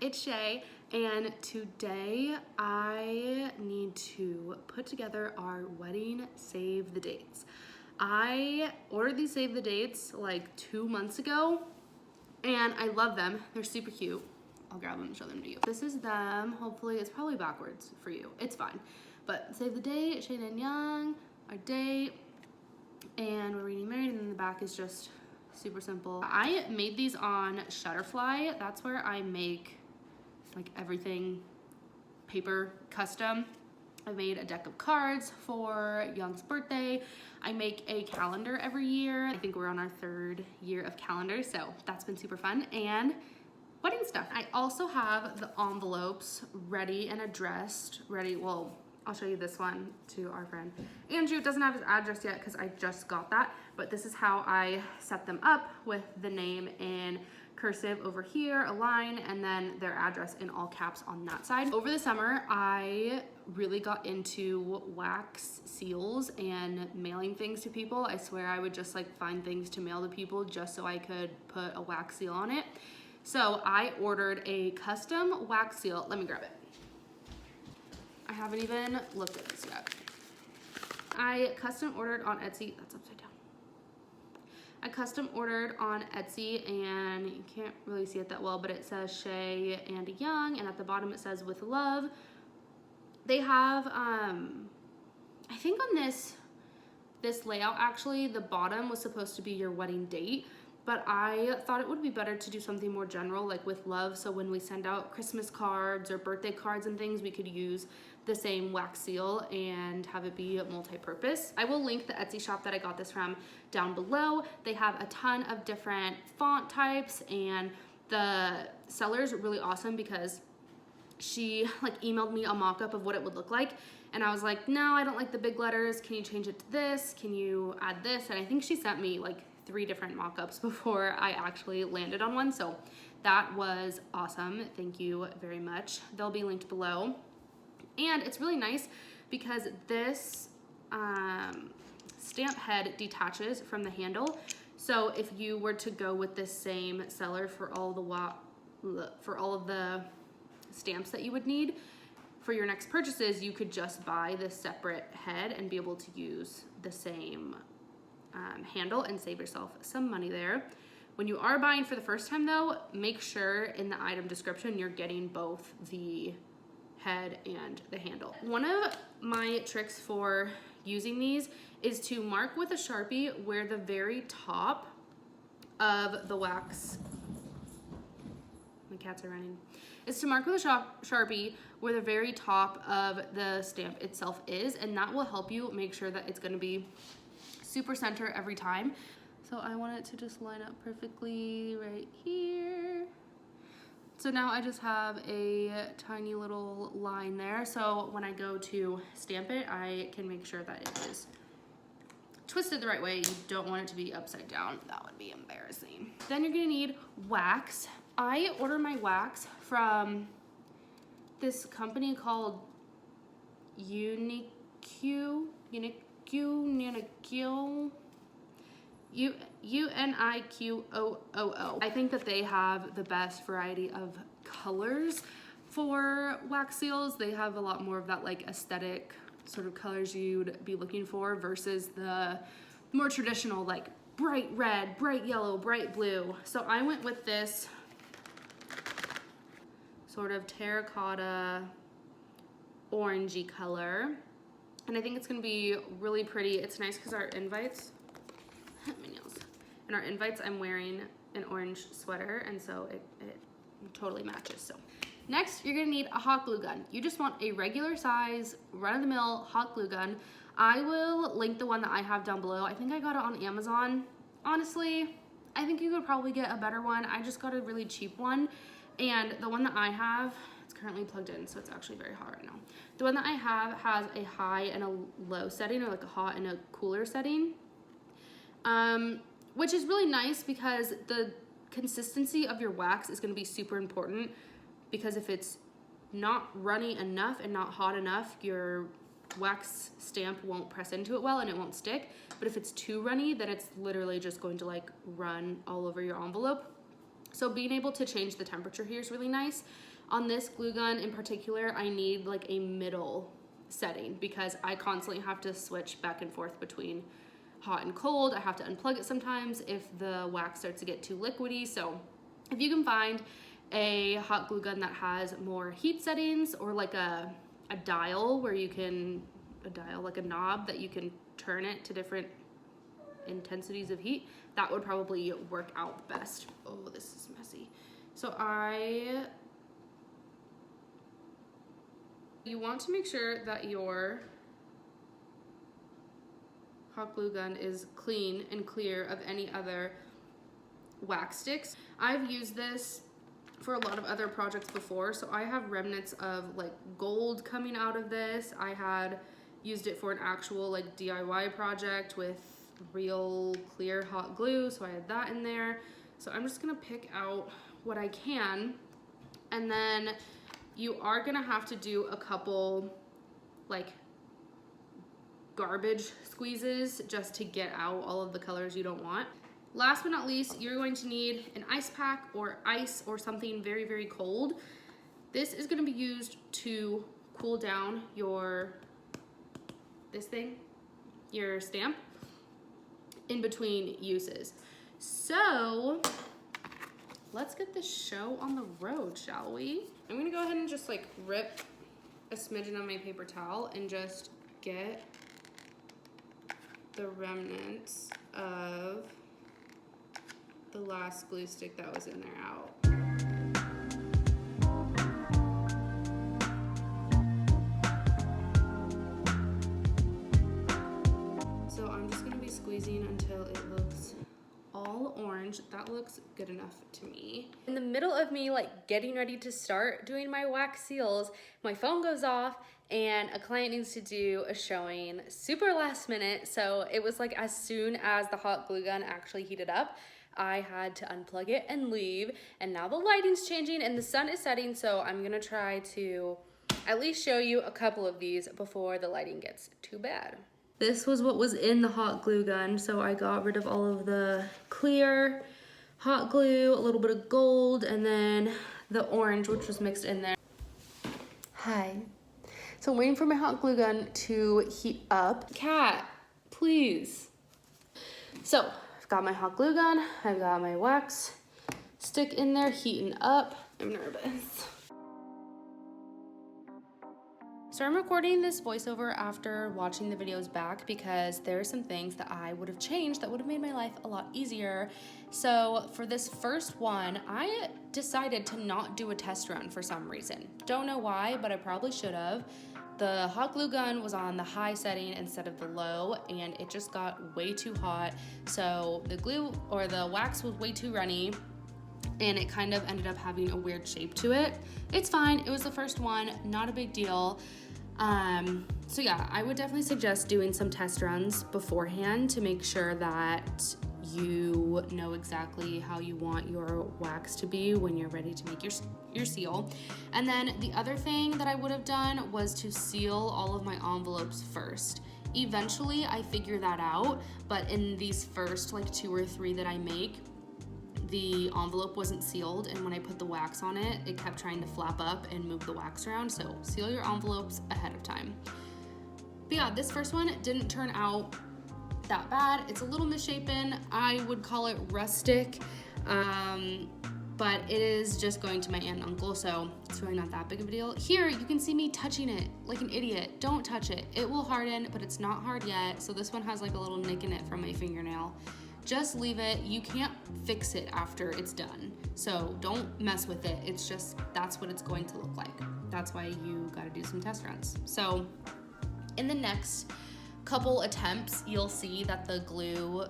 it's Shay, and today I need to put together our wedding save the dates. I ordered these save the dates like 2 months ago, and I love them. They're super cute. I'll grab them and show them to you. This is them. Hopefully, it's probably backwards for you. It's fine. But save the date, Shane and Young, our date, and we're getting married, and then the back is just super simple. I made these on Shutterfly. That's where I make like everything paper custom. I made a deck of cards for Young's birthday. I make a calendar every year. I think we're on our 3rd year of calendar, so that's been super fun. And wedding stuff. I also have the envelopes ready and addressed, ready. Well, I'll show you this one to our friend Andrew. It doesn't have his address yet because I just got that, but this is how I set them up with the name in cursive over here, a line, and then their address in all caps on that side. Over the summer, I really got into wax seals and mailing things to people. I swear I would just like find things to mail to people just so I could put a wax seal on it. So I ordered a custom wax seal. Let me grab it. I haven't even looked at this yet. I custom ordered on Etsy. That's upside down. I custom ordered on Etsy, and you can't really see it that well, but it says Shay and Young, and at the bottom it says with love. They have, I think on this layout, actually, the bottom was supposed to be your wedding date, but I thought it would be better to do something more general, like with love, so when we send out Christmas cards or birthday cards and things, we could use the same wax seal and have it be multi-purpose. I will link the Etsy shop that I got this from down below. They have a ton of different font types, and the seller's really awesome because she like emailed me a mock-up of what it would look like, and I was like, no, I don't like the big letters. Can you change it to this? Can you add this? And I think she sent me like 3 different mock-ups before I actually landed on one, so that was awesome. Thank you very much. They'll be linked below. And it's really nice because this stamp head detaches from the handle. So if you were to go with the same seller for all of the stamps that you would need for your next purchases, you could just buy this separate head and be able to use the same handle and save yourself some money there. When you are buying for the first time though, make sure in the item description you're getting both the head and the handle. One of my tricks for using these is to mark with a Sharpie where the very top of the wax, my cats are running, is to mark with a Sharpie where the very top of the stamp itself is, and that will help you make sure that it's going to be super center every time. So I want it to just line up perfectly right here. So now I just have a tiny little line there. So when I go to stamp it, I can make sure that it is twisted the right way. You don't want it to be upside down. That would be embarrassing. Then you're gonna need wax. I order my wax from this company called Unique. Uniqoo. I think that they have the best variety of colors for wax seals. They have a lot more of that like aesthetic sort of colors you'd be looking for versus the more traditional like bright red, bright yellow, bright blue. So I went with this sort of terracotta orangey color, and I think it's gonna be really pretty. It's nice because our invites, my nails. In our invites, I'm wearing an orange sweater, and so it totally matches. So next, you're gonna need a hot glue gun. You just want a regular size, run-of-the-mill hot glue gun. I will link the one that I have down below. I think I got it on Amazon. Honestly, I think you could probably get a better one. I just got a really cheap one, and the one that I have, it's currently plugged in, so it's actually very hot right now. The one that I have has a high and a low setting, or like a hot and a cooler setting. Which is really nice because the consistency of your wax is going to be super important, because if it's not runny enough and not hot enough, your wax stamp won't press into it well and it won't stick. But if it's too runny, then it's literally just going to like run all over your envelope. So being able to change the temperature here is really nice. On this glue gun in particular, I need like a middle setting because I constantly have to switch back and forth between hot and cold. I have to unplug it sometimes if the wax starts to get too liquidy. So if you can find a hot glue gun that has more heat settings, or like a dial where you can, like a knob that you can turn it to different intensities of heat, that would probably work out best. Oh, this is messy. So you want to make sure that your hot glue gun is clean and clear of any other wax sticks. I've used this for a lot of other projects before, so I have remnants of like gold coming out of this. I had used it for an actual like DIY project with real clear hot glue, so I had that in there. So I'm just gonna pick out what I can, and then you are gonna have to do a couple like garbage squeezes just to get out all of the colors you don't want. Last but not least, you're going to need an ice pack or ice or something very, very cold. This is gonna be used to cool down your stamp in between uses. So let's get this show on the road, shall we? I'm gonna go ahead and just like rip a smidgen on my paper towel and just get the remnants of the last glue stick that was in there out. So I'm just gonna be squeezing until it looks all orange. That looks good enough to me. In the middle of me like getting ready to start doing my wax seals, my phone goes off and a client needs to do a showing super last minute. So it was like as soon as the hot glue gun actually heated up, I had to unplug it and leave. And now the lighting's changing and the sun is setting, so I'm gonna try to at least show you a couple of these before the lighting gets too bad. This was what was in the hot glue gun, so I got rid of all of the clear hot glue, a little bit of gold, and then the orange, which was mixed in there. Hi. So I'm waiting for my hot glue gun to heat up. Cat, please. So I've got my hot glue gun, I've got my wax stick in there heating up. I'm nervous. So I'm recording this voiceover after watching the videos back because there are some things that I would have changed that would have made my life a lot easier. So for this first one, I decided to not do a test run for some reason. Don't know why, but I probably should have. The hot glue gun was on the high setting instead of the low, and it just got way too hot. So the glue or the wax was way too runny, and it kind of ended up having a weird shape to it. It's fine, it was the first one, not a big deal. So yeah, I would definitely suggest doing some test runs beforehand to make sure that you know exactly how you want your wax to be when you're ready to make your seal. And then the other thing that I would have done was to seal all of my envelopes first. Eventually I figure that out, but in these first like 2 or 3 that I make, the envelope wasn't sealed, and when I put the wax on it, it kept trying to flap up and move the wax around, so seal your envelopes ahead of time. But yeah, this first one didn't turn out that bad. It's a little misshapen. I would call it rustic, but it is just going to my aunt and uncle, so it's really not that big of a deal. Here, you can see me touching it like an idiot. Don't touch it. It will harden, but it's not hard yet, so this one has like a little nick in it from my fingernail. Just leave it. You can't fix it after it's done, so don't mess with it. It's just, that's what it's going to look like. That's why you gotta do some test runs. So in the next couple attempts, you'll see that the glue,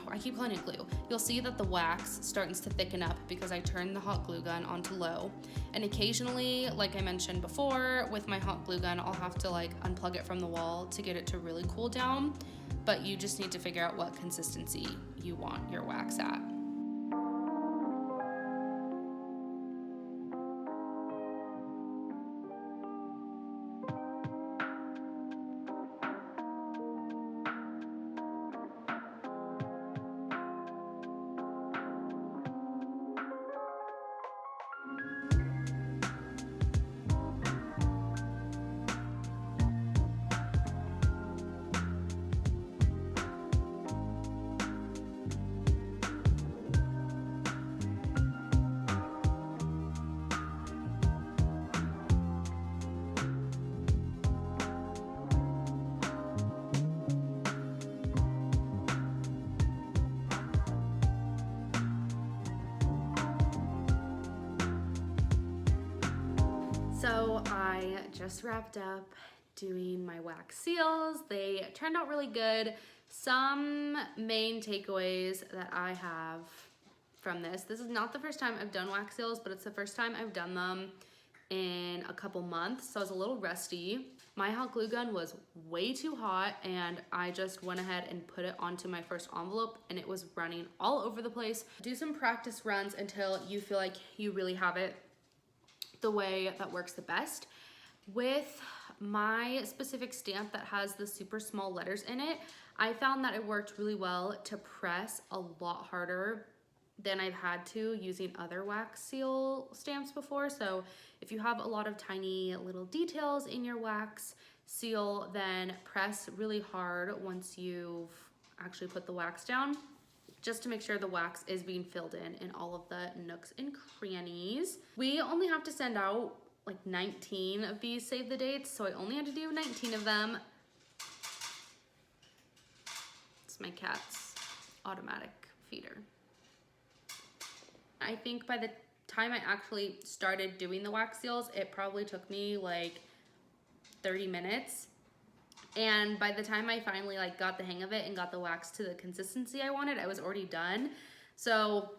I keep calling it glue, you'll see that the wax starts to thicken up because I turned the hot glue gun onto low. And occasionally, like I mentioned before, with my hot glue gun, I'll have to like unplug it from the wall to get it to really cool down. But you just need to figure out what consistency you want your wax at. So I just wrapped up doing my wax seals. They turned out really good. Some main takeaways that I have from this is not the first time I've done wax seals, but it's the first time I've done them in a couple months, so I was a little rusty. My hot glue gun was way too hot, and I just went ahead and put it onto my first envelope, and it was running all over the place. Do some practice runs until you feel like you really have it the way that works the best. With my specific stamp that has the super small letters in it, I found that it worked really well to press a lot harder than I've had to using other wax seal stamps before. So if you have a lot of tiny little details in your wax seal, then press really hard once you've actually put the wax down, just to make sure the wax is being filled in all of the nooks and crannies. We only have to send out like 19 of these save the dates, so I only had to do 19 of them. It's my cat's automatic feeder. I think by the time I actually started doing the wax seals, it probably took me like 30 minutes. And by the time I finally like got the hang of it and got the wax to the consistency I wanted, I was already done. So,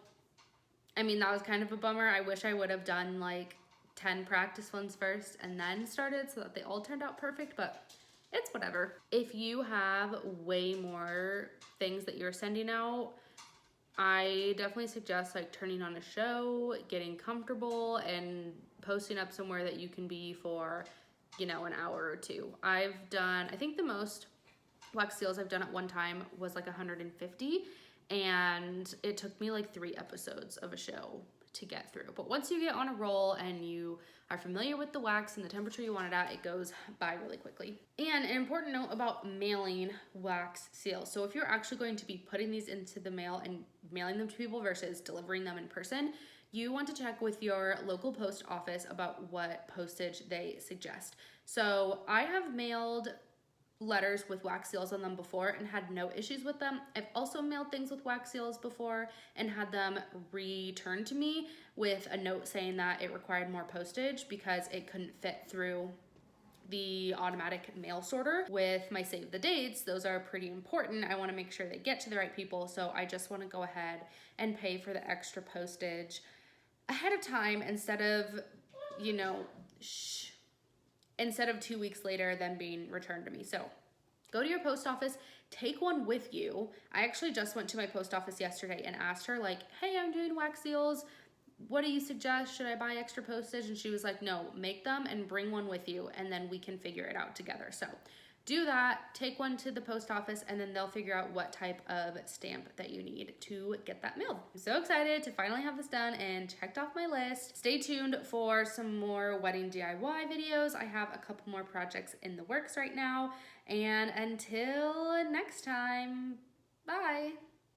I mean, that was kind of a bummer. I wish I would have done like 10 practice ones first and then started so that they all turned out perfect, but it's whatever. If you have way more things that you're sending out, I definitely suggest like turning on a show, getting comfortable, and posting up somewhere that you can be for, you know, an hour or two. I've done, I think the most wax seals I've done at one time was like 150, and it took me like 3 episodes of a show to get through. But once you get on a roll and you are familiar with the wax and the temperature you want it at, it goes by really quickly. And an important note about mailing wax seals. So if you're actually going to be putting these into the mail and mailing them to people versus delivering them in person, you want to check with your local post office about what postage they suggest. So I have mailed letters with wax seals on them before and had no issues with them. I've also mailed things with wax seals before and had them returned to me with a note saying that it required more postage because it couldn't fit through the automatic mail sorter. With my save the dates, those are pretty important. I want to make sure they get to the right people, so I just want to go ahead and pay for the extra postage ahead of time instead of, you know, instead of 2 weeks later then being returned to me. So go to your post office, take one with you. I actually just went to my post office yesterday and asked her like, hey, I'm doing wax seals. What do you suggest? Should I buy extra postage? And she was like, no, make them and bring one with you and then we can figure it out together. So do that, take one to the post office, and then they'll figure out what type of stamp that you need to get that mailed. I'm so excited to finally have this done and checked off my list. Stay tuned for some more wedding DIY videos. I have a couple more projects in the works right now. And until next time, bye.